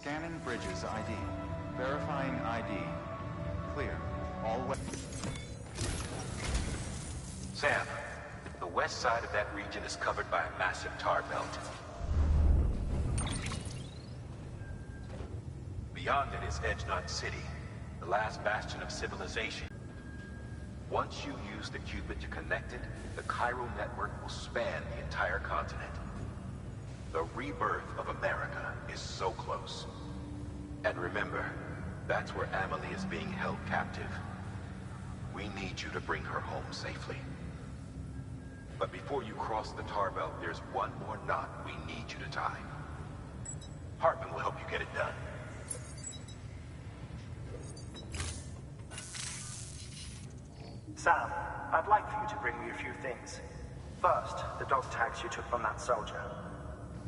Scanning bridges ID. Verifying ID. Clear. All way. Sam, the west side of that region is covered by a massive tar belt. Beyond it is Edgenut City, the last bastion of civilization. Once you use the Cupid to connect it, the chiral network will span the entire continent. The rebirth of America is so close. And remember, that's where Amelie is being held captive. We need you to bring her home safely. But before you cross the tar belt, there's one more knot we need you to tie. Hartman will help you get it done. Sam, I'd like for you to bring me a few things. First, the dog tags you took from that soldier.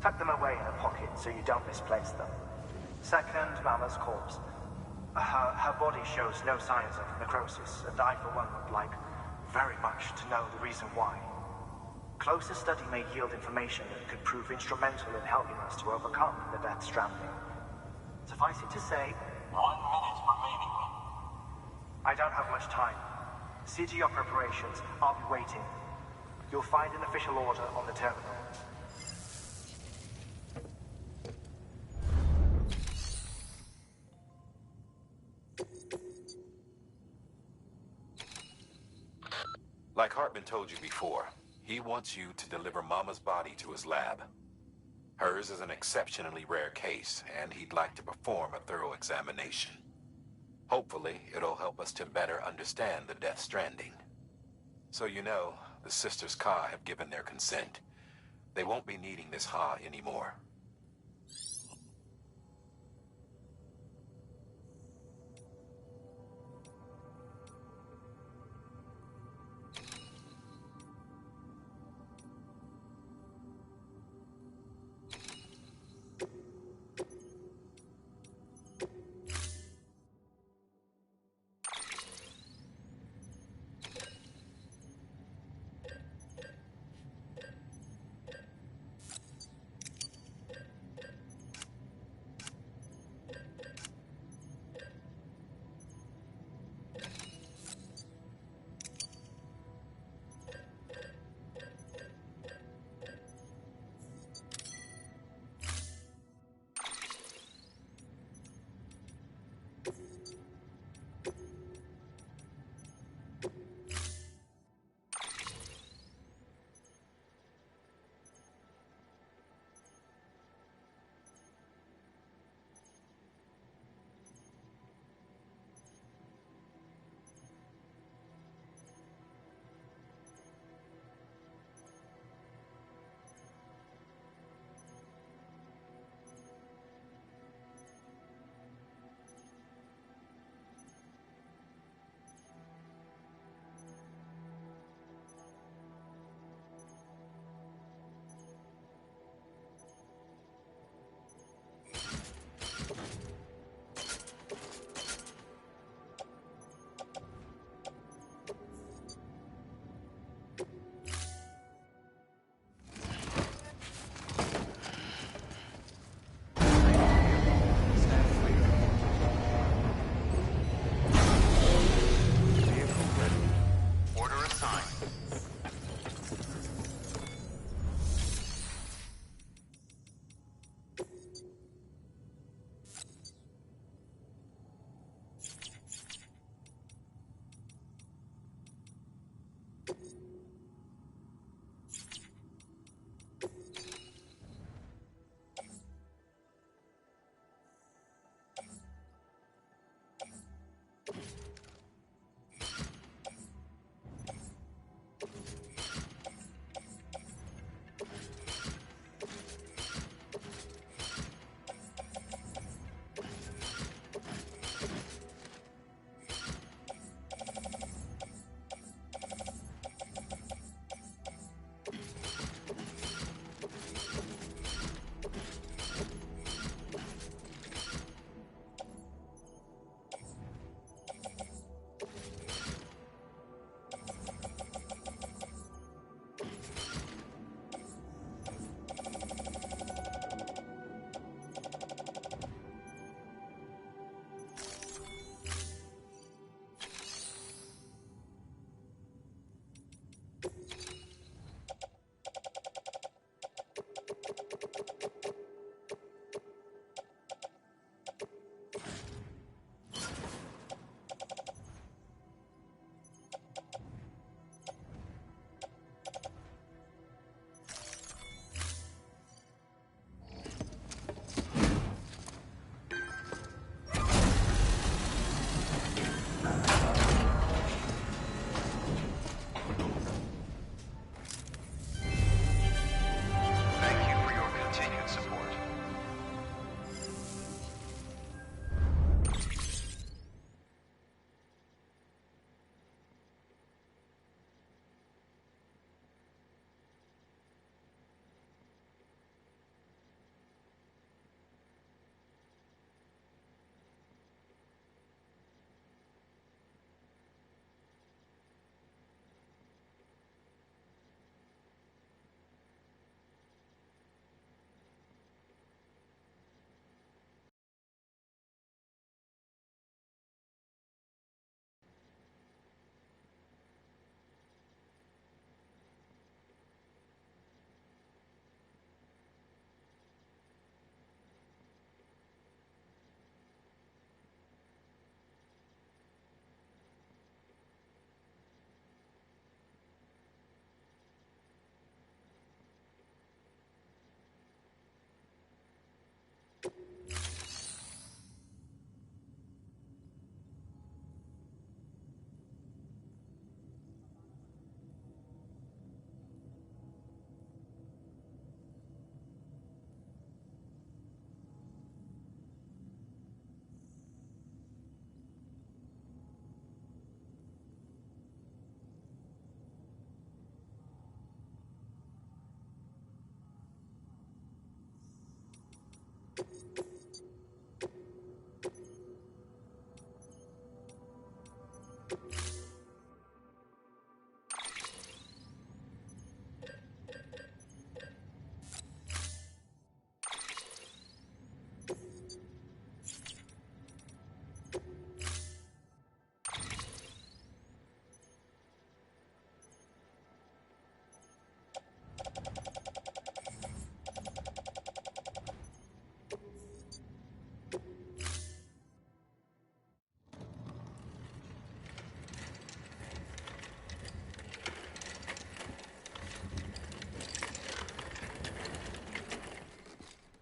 Tuck them away in a pocket so you don't misplace them. Second, Mama's corpse. Her body shows no signs of necrosis, and I, for one, would like very much to know the reason why. Closer study may yield information that could prove instrumental in helping us to overcome the Death Stranding. Suffice it to say, 1 minute remaining. I don't have much time. See to your preparations. I'll be waiting. You'll find an official order on the terminal. Like Hartman told you before, he wants you to deliver Mama's body to his lab. Hers is an exceptionally rare case, and he'd like to perform a thorough examination. Hopefully, it'll help us to better understand the Death Stranding. So you know, the Sisters Ka have given their consent. They won't be needing this Ha anymore.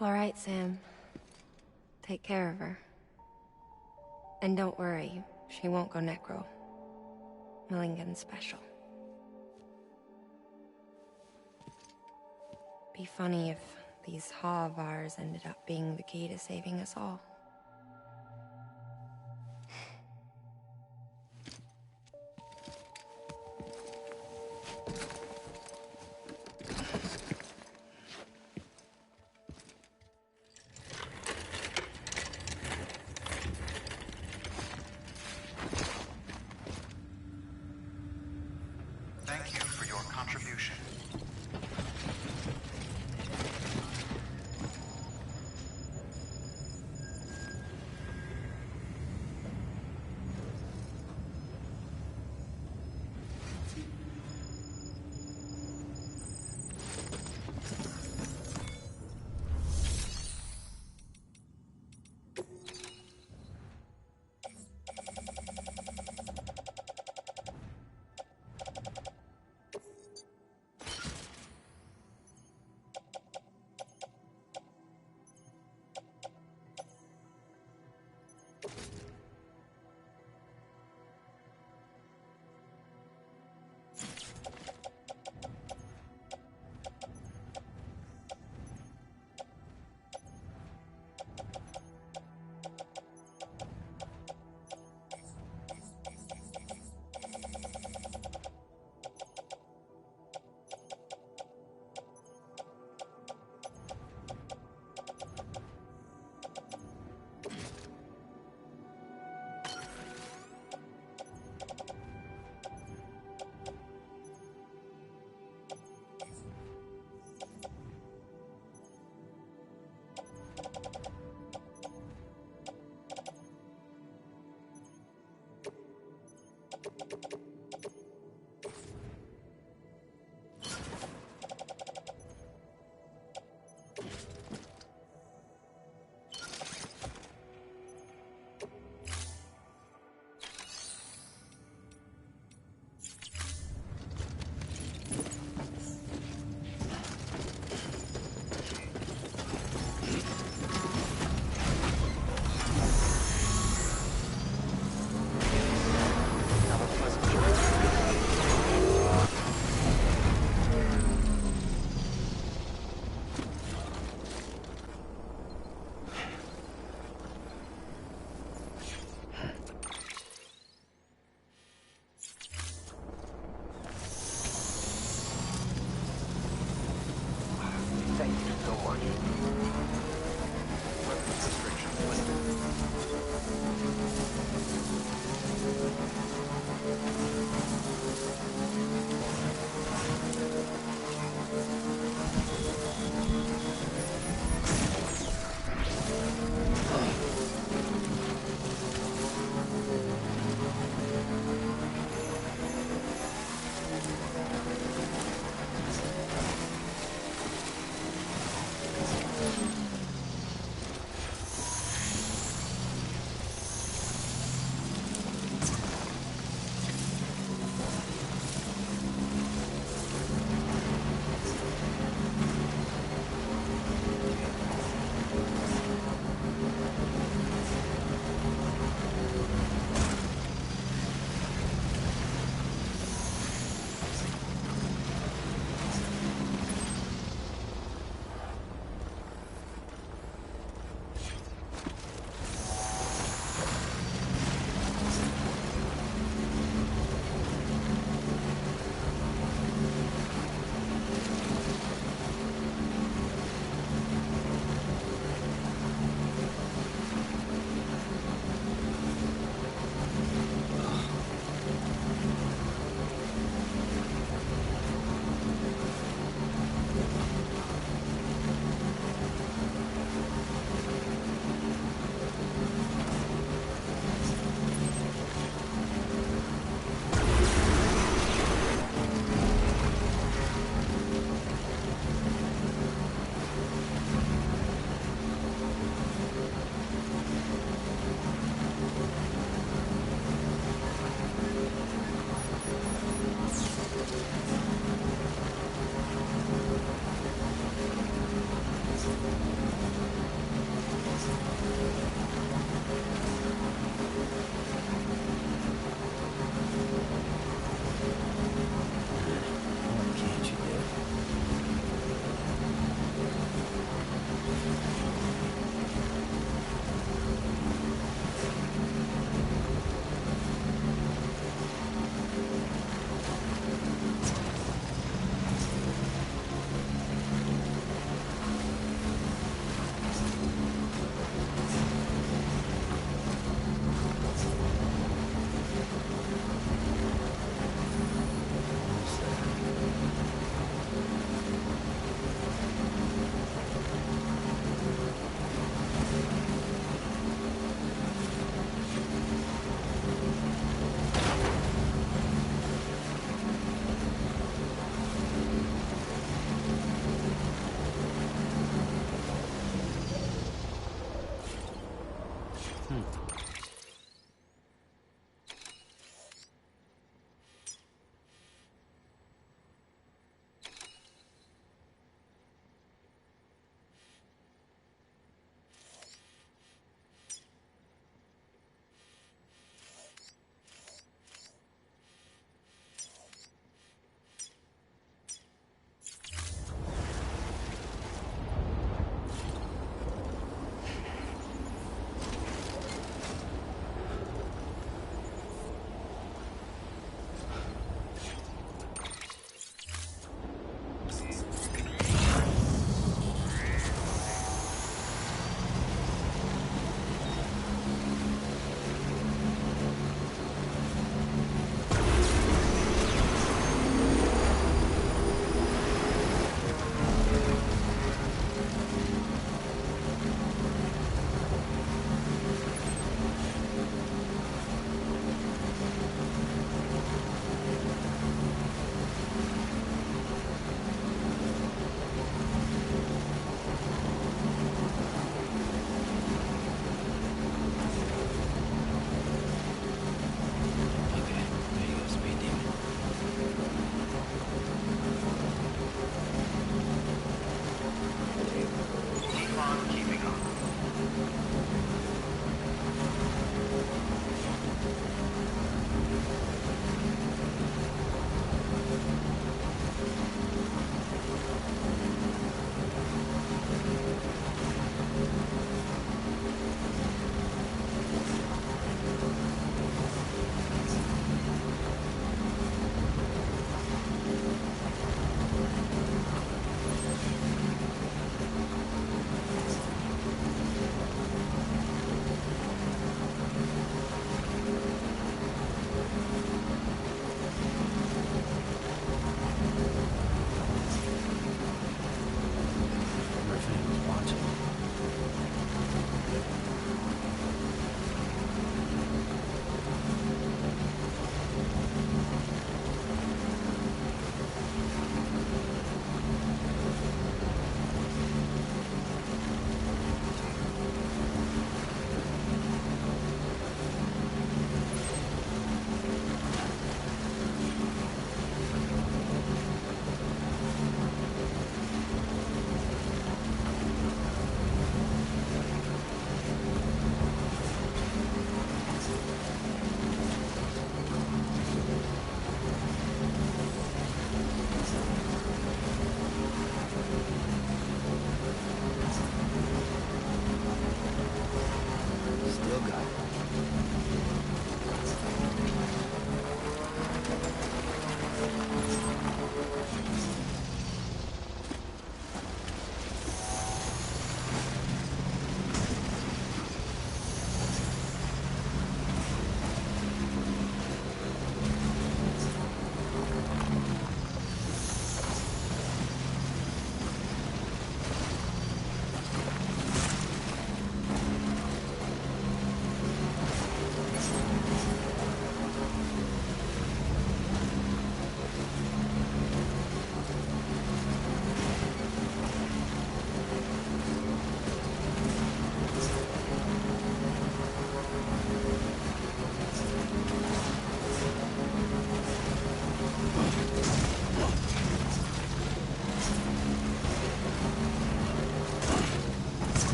All right, Sam. Take care of her. And don't worry, she won't go necro. Millington's special. Be funny if these Ha of ours ended up being the key to saving us all. Thank you for your contribution.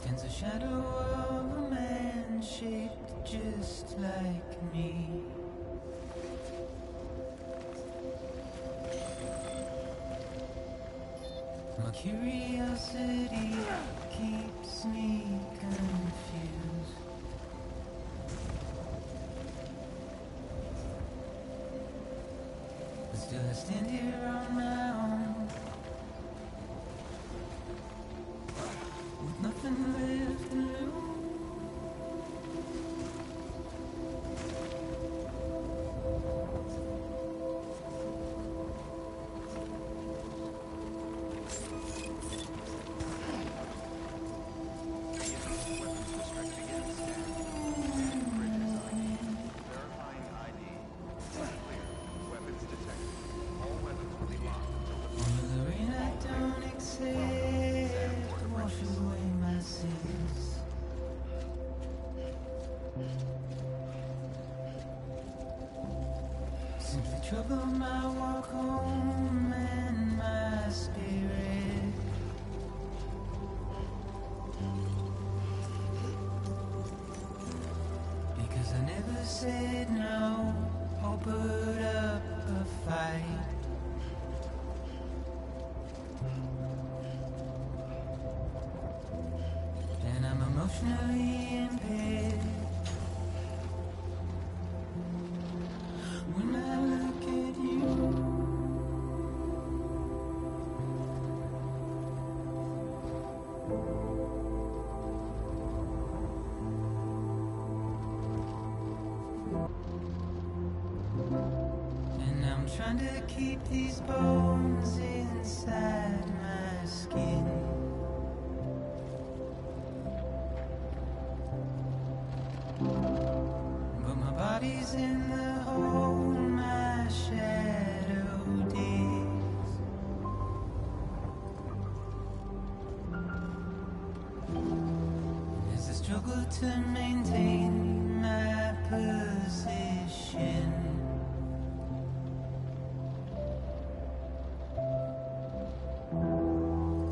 stands a shadow of a man shaped just like me. My curiosity keeps me confused. But still I stand here on my own, with nothing left to lose. Simply trouble my walk home and my spirit. Because I never said no or put up a fight. And I'm emotionally impaired. When I look at you, and I'm trying to keep these bones inside my skin. But my body's in the hole my shadow digs. As I struggle to maintain my position,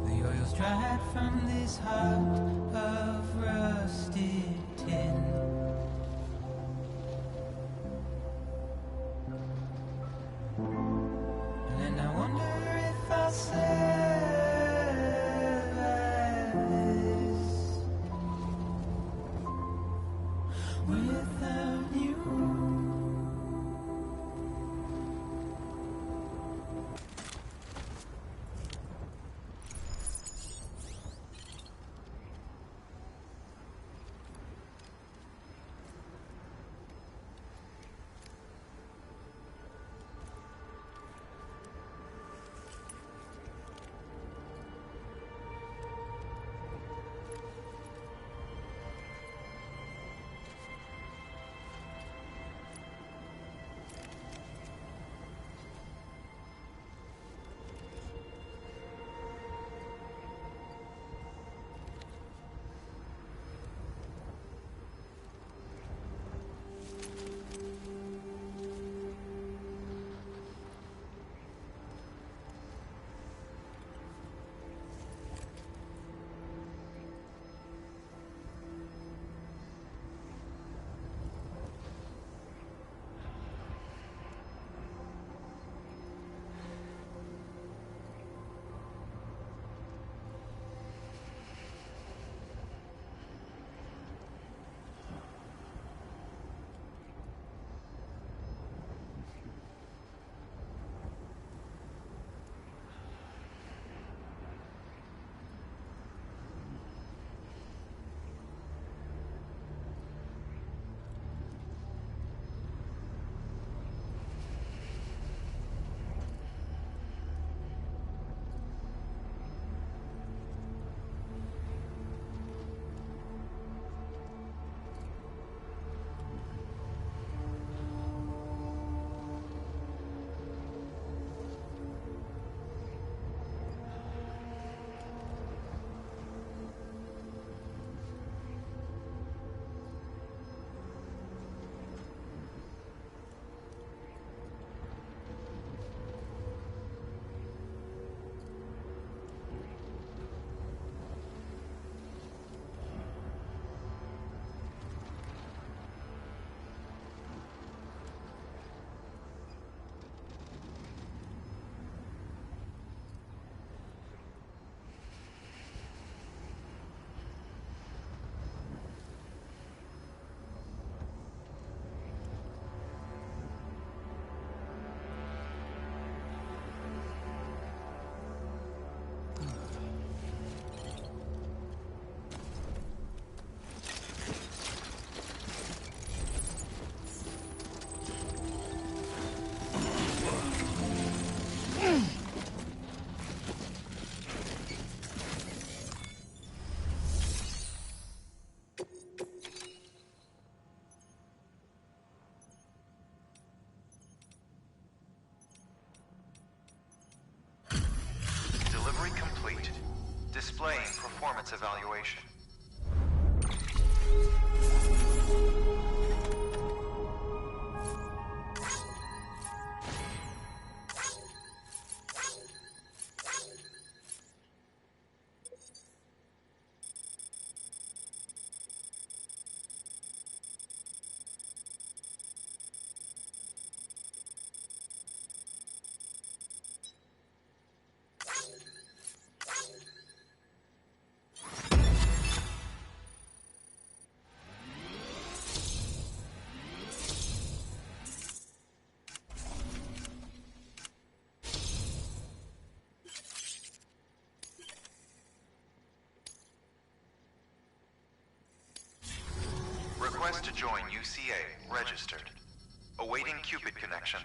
the oil's dried from this heart of rusted tin. And I wonder if I'll survive this without you. Displaying performance evaluation. Request to join UCA. Registered. Awaiting Cupid connection.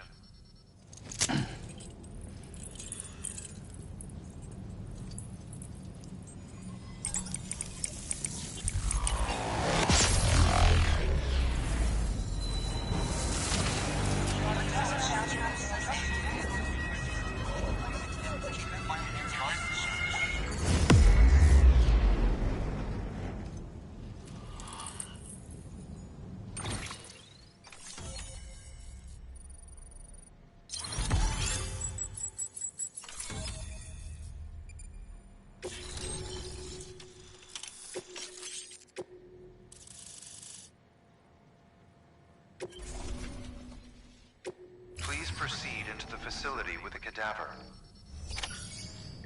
Please proceed into the facility with a cadaver.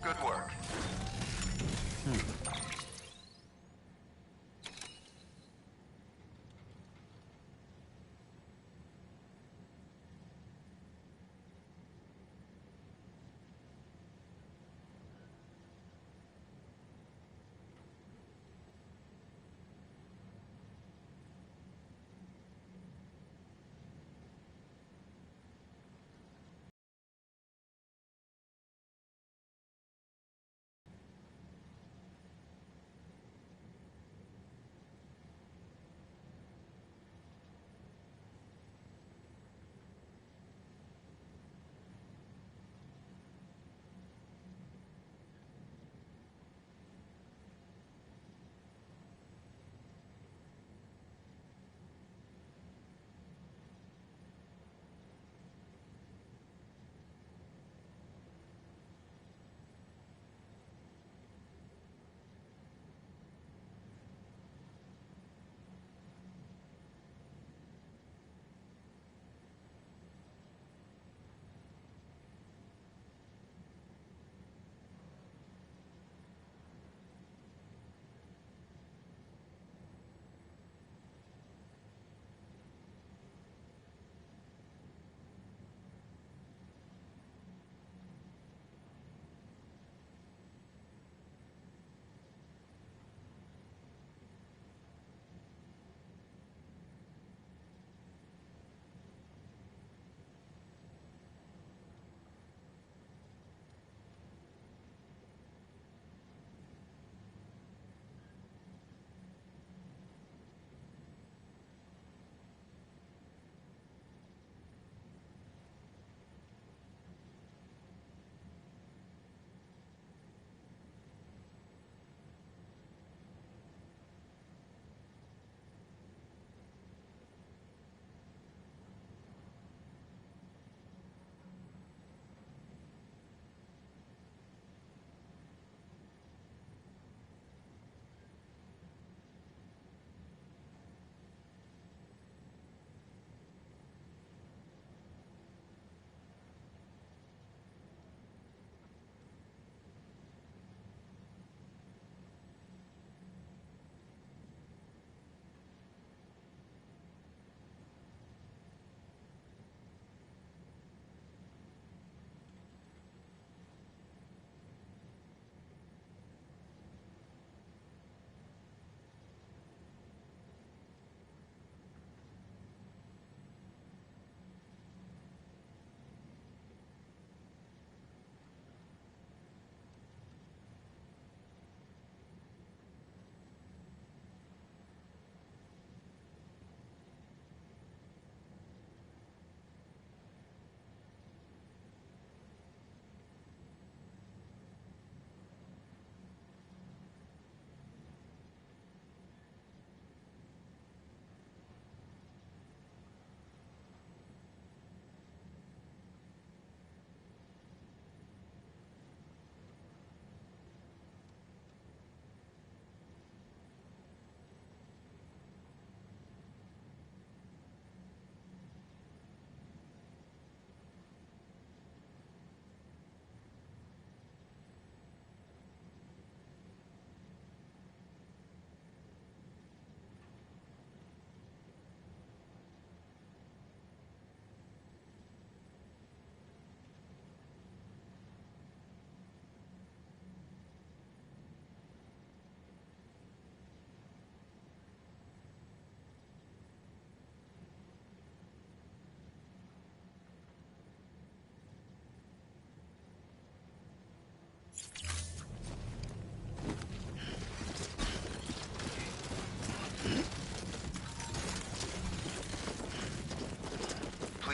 Good work.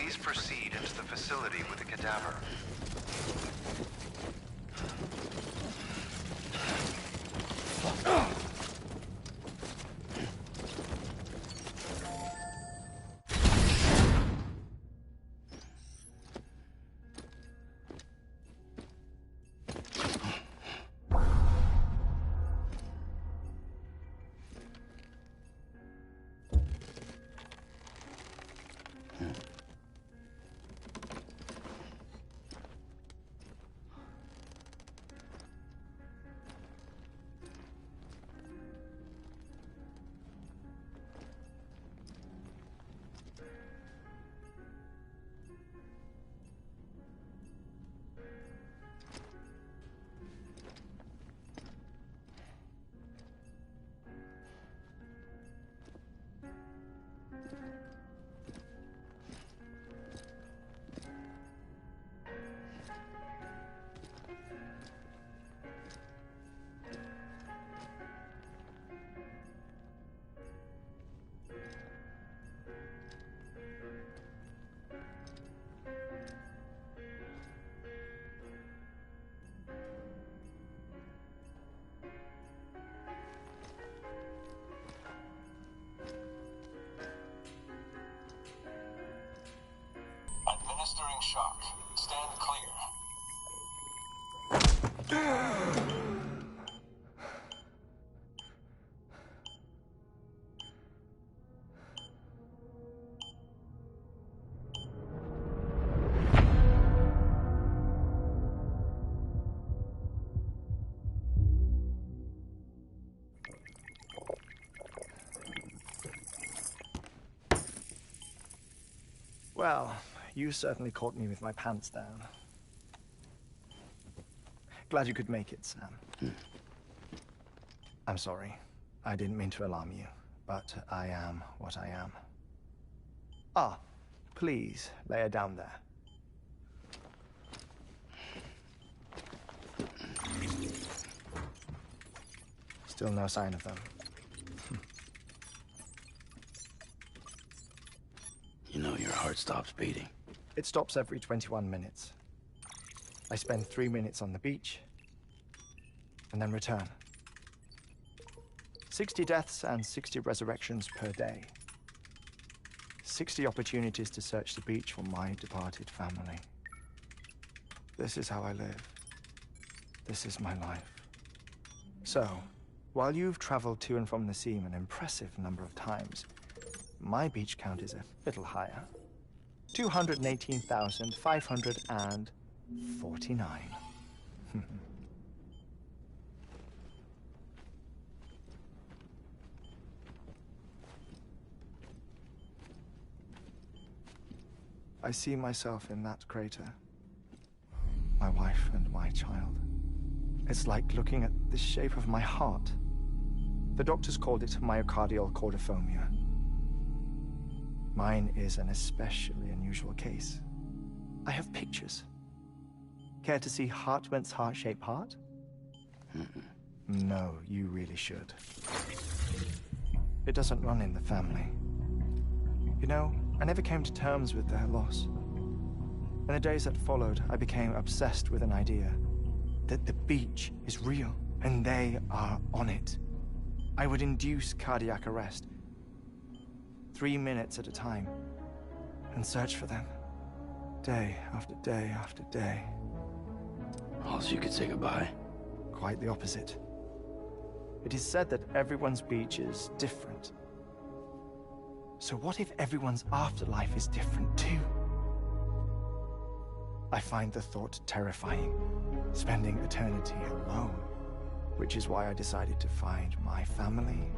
Please proceed into the facility with the cadaver. Administering shock. Stand clear. Well, you certainly caught me with my pants down. Glad you could make it, Sam. I'm sorry. I didn't mean to alarm you, but I am what I am. Ah, please, lay her down there. Still no sign of them. You know your heart stops beating. It stops every 21 minutes. I spend 3 minutes on the beach, and then return. 60 deaths and 60 resurrections per day. 60 opportunities to search the beach for my departed family. This is how I live. This is my life. So, while you've traveled to and from the seam an impressive number of times, my beach count is a little higher. 218,549. I see myself in that crater. My wife and my child. It's like looking at the shape of my heart. The doctors called it myocardial cordiformia. Mine is an especially unusual case. I have pictures. Care to see Hartman's heart-shaped heart? No, you really should. It doesn't run in the family. You know, I never came to terms with their loss. In the days that followed, I became obsessed with an idea that the beach is real, and they are on it. I would induce cardiac arrest, 3 minutes at a time, and search for them, day after day after day. Also, you could say goodbye. Quite the opposite. It is said that everyone's beach is different. So what if everyone's afterlife is different too? I find the thought terrifying, spending eternity alone, which is why I decided to find my family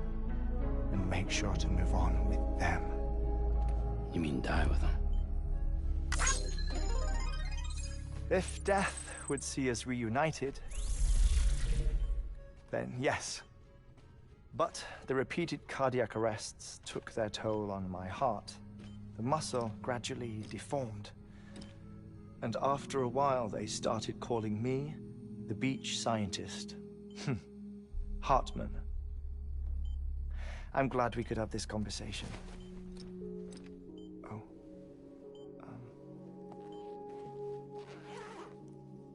and make sure to move on with them. You mean die with them? If death would see us reunited, then yes. But the repeated cardiac arrests took their toll on my heart. The muscle gradually deformed. And after a while, they started calling me the beach scientist. Hartman. I'm glad we could have this conversation. Oh.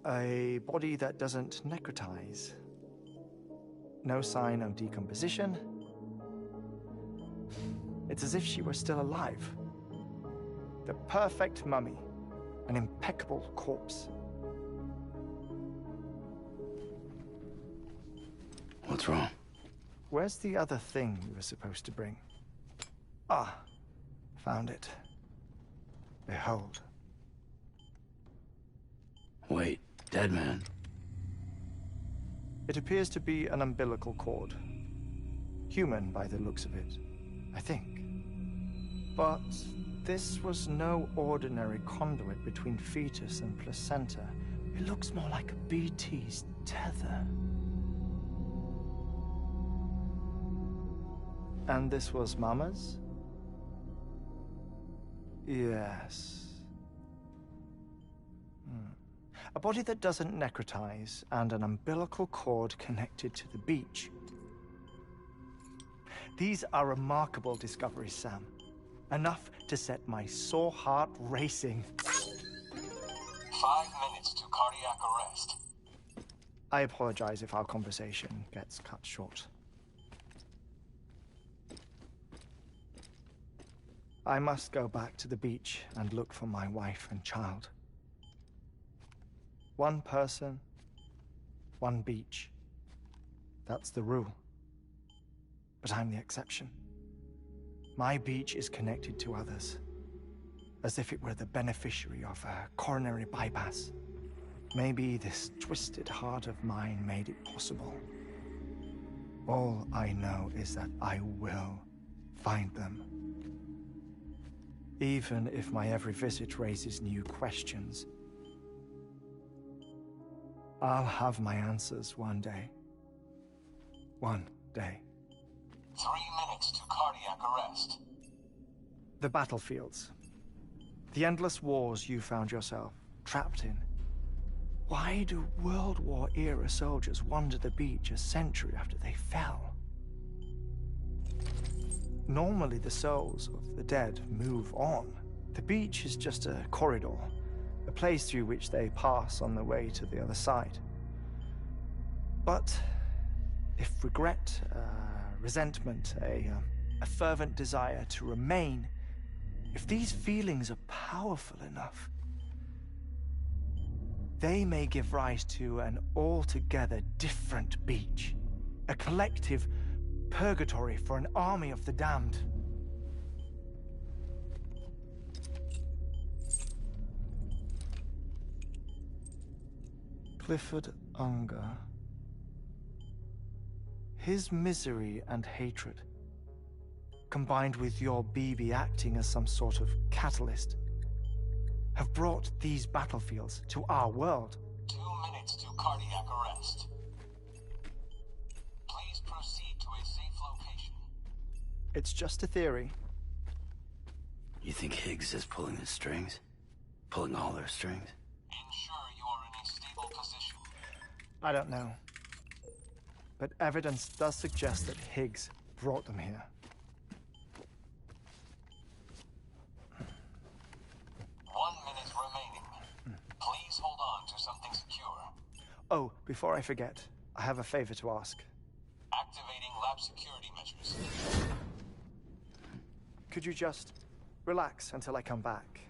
A body that doesn't necrotize. No sign of decomposition. It's as if she were still alive. The perfect mummy. An impeccable corpse. What's wrong? Where's the other thing you were supposed to bring? Ah, found it. Behold. Wait, dead man. It appears to be an umbilical cord. Human by the looks of it, I think. But this was no ordinary conduit between fetus and placenta. It looks more like a BT's tether. And this was Mama's? Yes. A body that doesn't necrotize and an umbilical cord connected to the beach. These are remarkable discoveries, Sam. Enough to set my sore heart racing. 5 minutes to cardiac arrest. I apologize if our conversation gets cut short. I must go back to the beach and look for my wife and child. One person, one beach. That's the rule. But I'm the exception. My beach is connected to others, as if it were the beneficiary of a coronary bypass. Maybe this twisted heart of mine made it possible. All I know is that I will find them. Even if my every visit raises new questions, I'll have my answers one day. One day. 3 minutes to cardiac arrest. The battlefields. The endless wars you found yourself trapped in. Why do World War-era soldiers wander the beach a century after they fell? Normally the souls of the dead move on. The beach is just a corridor, a place through which they pass on the way to the other side. But if regret, resentment, a fervent desire to remain, if these feelings are powerful enough, they may give rise to an altogether different beach, a collective purgatory for an army of the damned. Clifford Unger. His misery and hatred, combined with your BB acting as some sort of catalyst, have brought these battlefields to our world. 2 minutes to cardiac arrest. Please proceed to a safe location. It's just a theory. You think Higgs is pulling the strings? Pulling all their strings? Ensure you are in a stable position. I don't know. But evidence does suggest that Higgs brought them here. 1 minute remaining. Please hold on to something secure. Oh, before I forget, I have a favor to ask. Activating lab security measures. Could you just relax until I come back?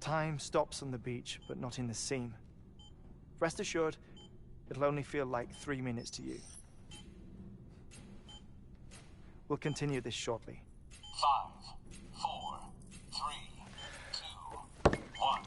Time stops on the beach, but not in the scene. Rest assured, it'll only feel like 3 minutes to you. We'll continue this shortly. 5, 4, 3, 2, 1.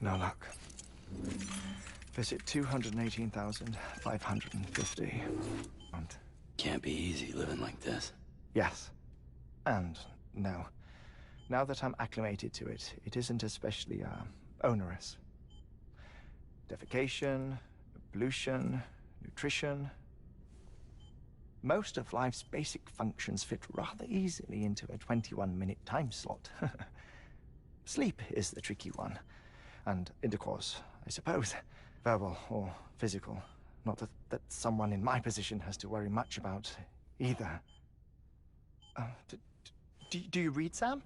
No luck. Visit 218,550. And Can't be easy living like this. yes. And no. Now that I'm acclimated to it, it isn't especially, onerous. Defecation, pollution, nutrition. Most of life's basic functions fit rather easily into a 21-minute time slot. Sleep is the tricky one. And intercourse, I suppose. Verbal or physical. Not that someone in my position has to worry much about either. Do you read, Sam?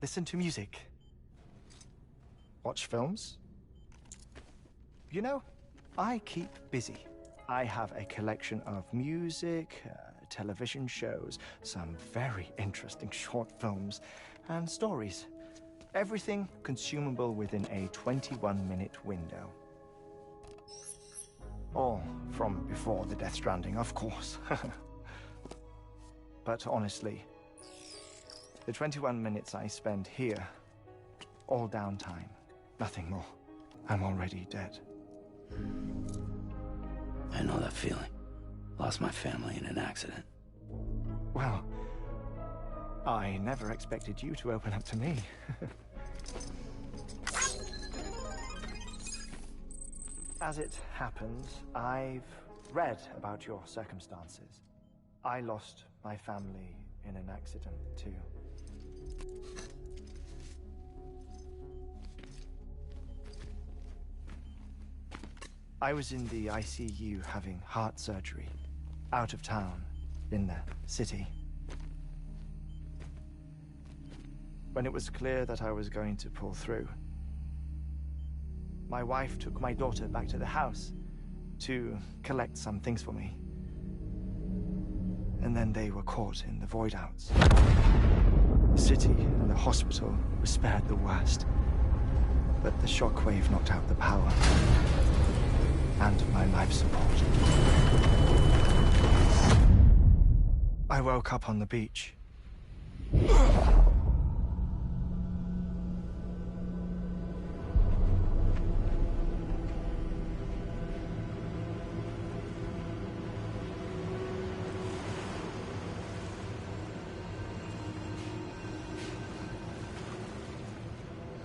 Listen to music. Watch films. You know, I keep busy. I have a collection of music, television shows, some very interesting short films, and stories. Everything consumable within a 21-minute window. All from before the Death Stranding, of course. But honestly, the 21 minutes I spend here, all downtime, nothing more. I'm already dead. I know that feeling. Lost my family in an accident. Well, I never expected you to open up to me. As it happens, I've read about your circumstances. I lost my family in an accident, too. I was in the ICU having heart surgery, out of town, in the city. When it was clear that I was going to pull through, my wife took my daughter back to the house to collect some things for me. And then they were caught in the void outs. The city and the hospital were spared the worst, but the shockwave knocked out the power and my life support. I woke up on the beach.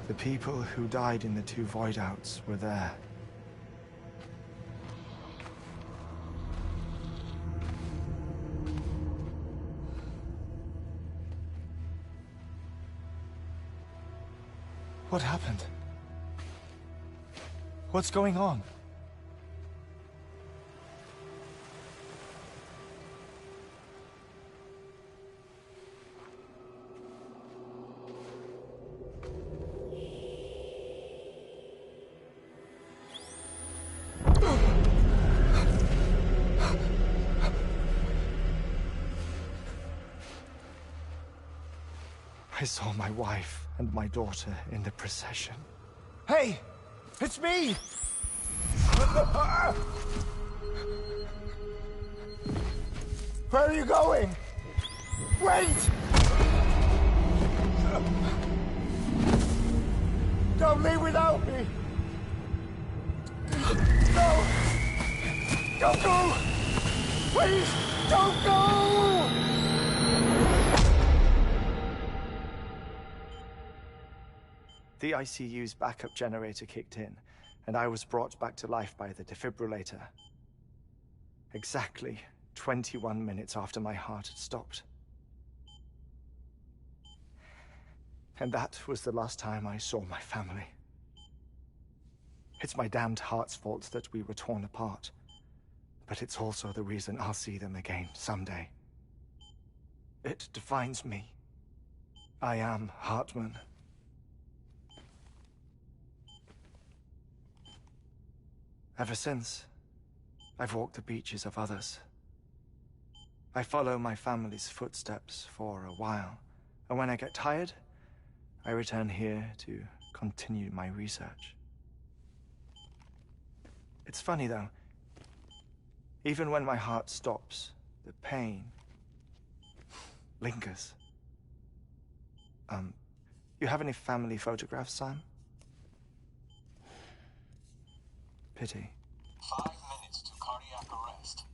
The people who died in the two void outs were there. What happened? What's going on? I saw my wife and my daughter in the procession. Hey! It's me! Where are you going? Wait! Don't leave without me! No! Don't go! Please, don't go! The ICU's backup generator kicked in, and I was brought back to life by the defibrillator. Exactly 21 minutes after my heart had stopped. And that was the last time I saw my family. It's my damned heart's fault that we were torn apart, but it's also the reason I'll see them again someday. It defines me. I am Hartman. Ever since, I've walked the beaches of others. I follow my family's footsteps for a while, and when I get tired, I return here to continue my research. It's funny, though. Even when my heart stops, the pain lingers. You have any family photographs, Sam? Pity. 5 minutes to cardiac arrest.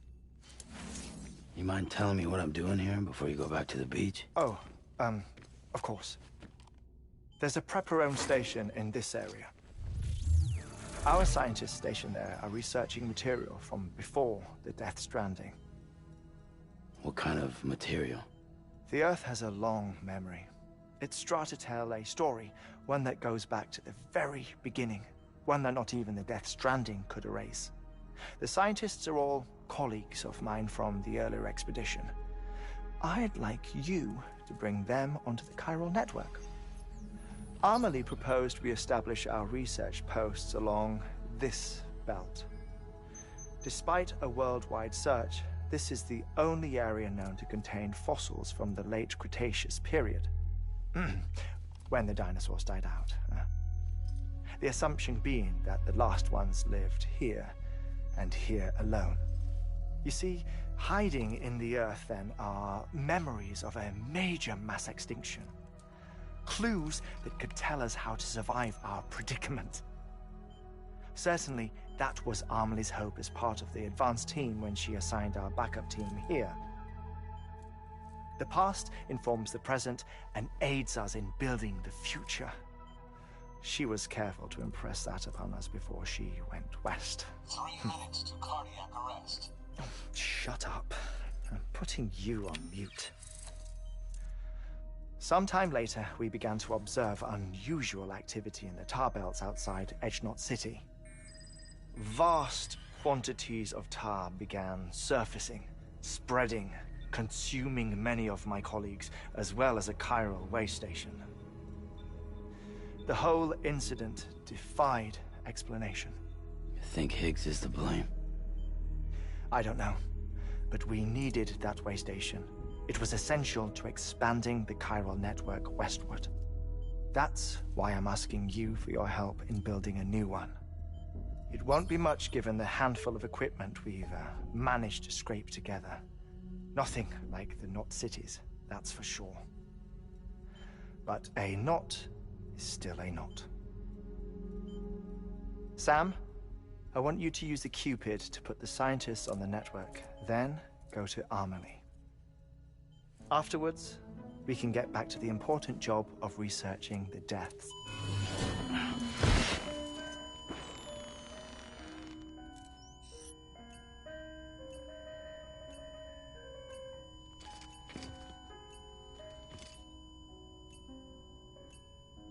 You mind telling me what I'm doing here before you go back to the beach? Oh, of course. There's a Prepperone station in this area. Our scientists stationed there are researching material from before the Death Stranding. What kind of material? The Earth has a long memory. It's trying to tell a story, one that goes back to the very beginning, one that not even the Death Stranding could erase. The scientists are all colleagues of mine from the earlier expedition. I'd like you to bring them onto the chiral network. Amelie proposed we establish our research posts along this belt. Despite a worldwide search, this is the only area known to contain fossils from the late Cretaceous period, when the dinosaurs died out. The assumption being that the last ones lived here, and here alone. You see, hiding in the Earth then are memories of a major mass extinction. Clues that could tell us how to survive our predicament. Certainly, that was Amelie's hope as part of the advanced team when she assigned our backup team here. The past informs the present and aids us in building the future. She was careful to impress that upon us before she went west. 3 minutes to cardiac arrest. Oh, shut up. I'm putting you on mute. Sometime later, we began to observe unusual activity in the tar belts outside Edgenot City. Vast quantities of tar began surfacing, spreading, consuming many of my colleagues, as well as a chiral way station. The whole incident defied explanation. You think Higgs is to blame? I don't know, but we needed that way station. It was essential to expanding the chiral network westward. That's why I'm asking you for your help in building a new one. It won't be much given the handful of equipment we've managed to scrape together. Nothing like the knot cities, that's for sure. But a knot is still a knot. Sam, I want you to use the Cupid to put the scientists on the network, then go to Amelie. Afterwards, we can get back to the important job of researching the deaths.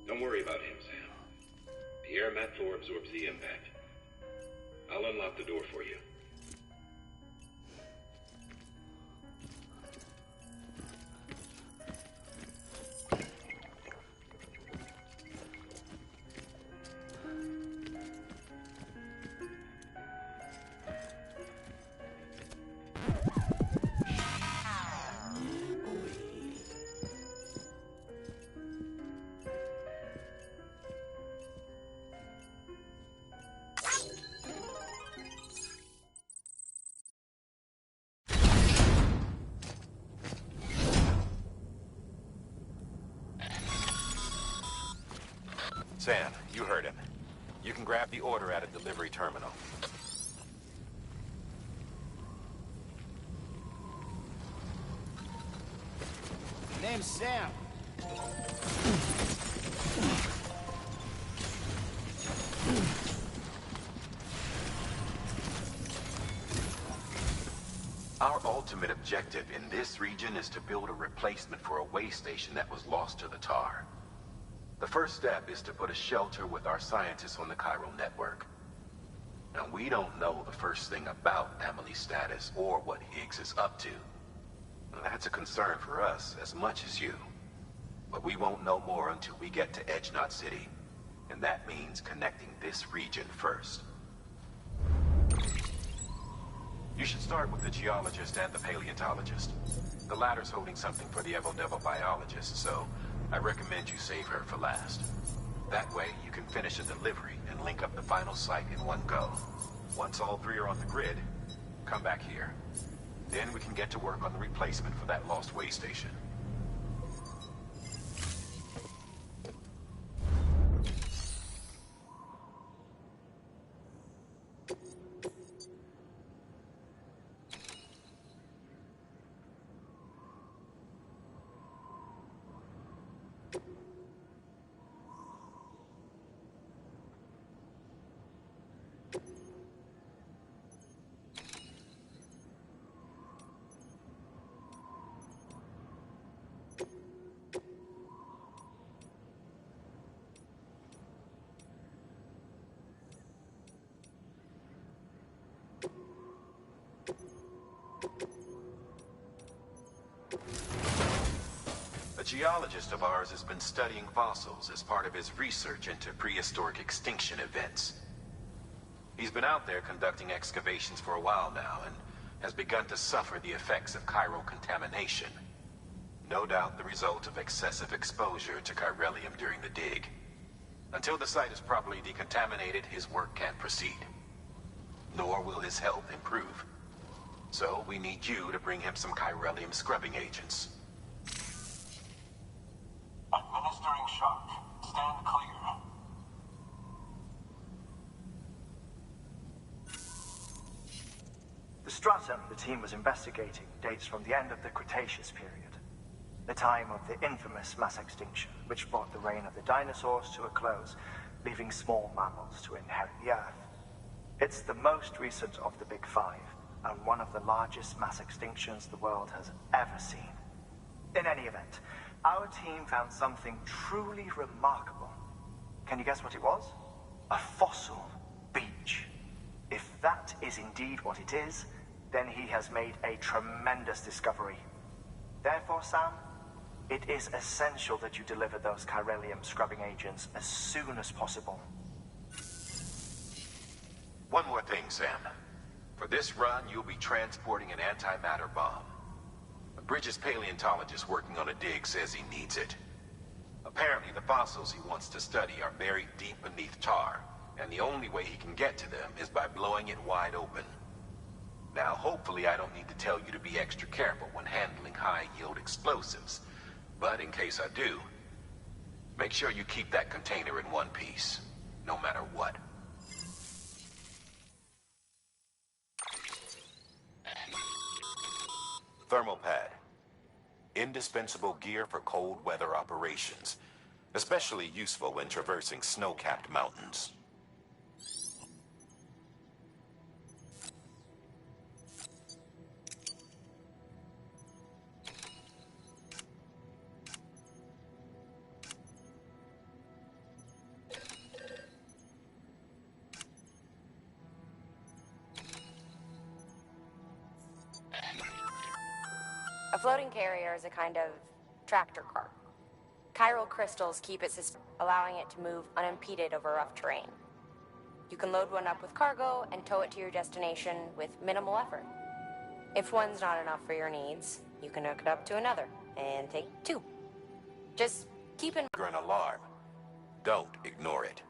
Don't worry about him, Sam. The air mat floor absorbs the impact. I'll unlock the door for you. Sam, you heard him. You can grab the order at a delivery terminal. Name's Sam. Our ultimate objective in this region is to build a replacement for a way station that was lost to the tar. The first step is to put a shelter with our scientists on the chiral network. Now, we don't know the first thing about Amelie's status or what Higgs is up to. That's a concern for us as much as you. But we won't know more until we get to Edgenot City. And that means connecting this region first. You should start with the geologist and the paleontologist. The latter's holding something for the Evo-Devo biologist, so I recommend you save her for last. That way, you can finish a delivery and link up the final site in one go. Once all three are on the grid, come back here. Then we can get to work on the replacement for that lost way station. geologist of ours has been studying fossils as part of his research into prehistoric extinction events. He's been out there conducting excavations for a while now and has begun to suffer the effects of chiral contamination. No doubt the result of excessive exposure to chiralium during the dig. Until the site is properly decontaminated, his work can't proceed. Nor will his health improve. So we need you to bring him some chiralium scrubbing agents. Administering shock. Stand clear. The stratum the team was investigating dates from the end of the Cretaceous period, the time of the infamous mass extinction, which brought the reign of the dinosaurs to a close, leaving small mammals to inherit the Earth. It's the most recent of the Big Five, and one of the largest mass extinctions the world has ever seen. In any event, our team found something truly remarkable. Can you guess what it was? A fossil beach. If that is indeed what it is, then he has made a tremendous discovery. Therefore, Sam, it is essential that you deliver those chiralium scrubbing agents as soon as possible. One more thing, Sam. For this run, you'll be transporting an antimatter bomb. A Bridges paleontologist working on a dig says he needs it. Apparently, the fossils he wants to study are buried deep beneath tar, and the only way he can get to them is by blowing it wide open. Now, hopefully I don't need to tell you to be extra careful when handling high-yield explosives. But in case I do, make sure you keep that container in one piece, no matter what. Thermal pad. Indispensable gear for cold weather operations, especially useful when traversing snow-capped mountains. A floating carrier is a kind of tractor cart. Chiral crystals keep it allowing it to move unimpeded over rough terrain. You can load one up with cargo and tow it to your destination with minimal effort. If one's not enough for your needs, you can hook it up to another and take two. Just keep in An alarm. Don't ignore it.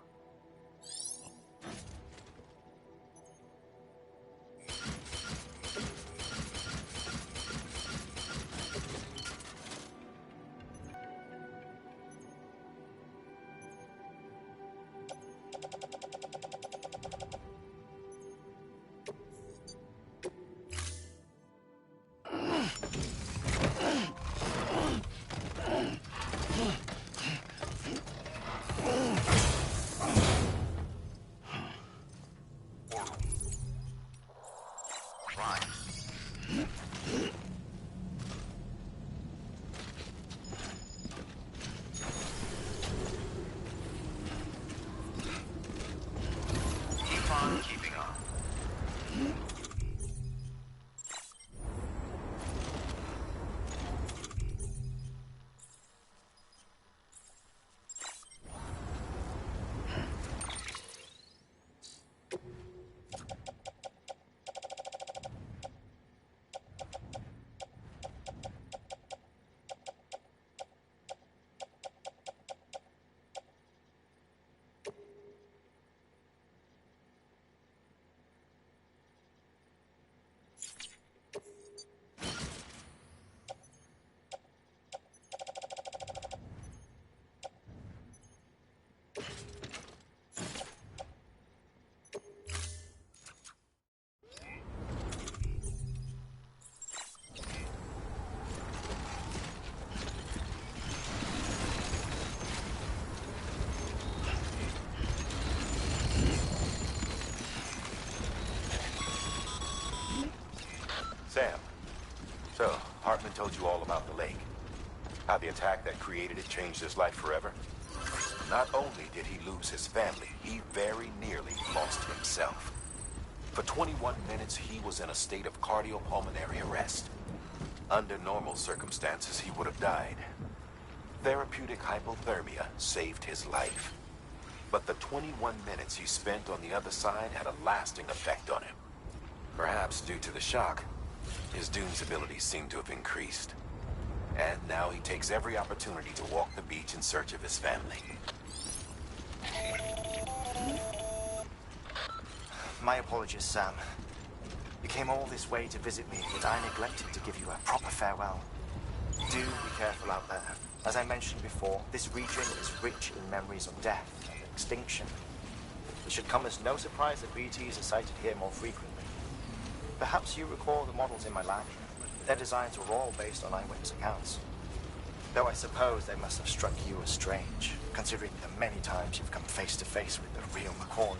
Keeping on. Sam, so Hartman told you all about the lake. How the attack that created it changed his life forever? Not only did he lose his family, he very nearly lost himself. For 21 minutes, he was in a state of cardiopulmonary arrest. Under normal circumstances, he would have died. Therapeutic hypothermia saved his life. But the 21 minutes he spent on the other side had a lasting effect on him. Perhaps due to the shock, his Doom's abilities seem to have increased. And now he takes every opportunity to walk the beach in search of his family. My apologies, Sam. You came all this way to visit me, but I neglected to give you a proper farewell. Do be careful out there. As I mentioned before, this region is rich in memories of death and extinction. It should come as no surprise that BTs are sighted here more frequently. Perhaps you recall the models in my lab. Their designs were all based on eyewitness accounts. Though I suppose they must have struck you as strange, considering the many times you've come face to face with the real McCoy.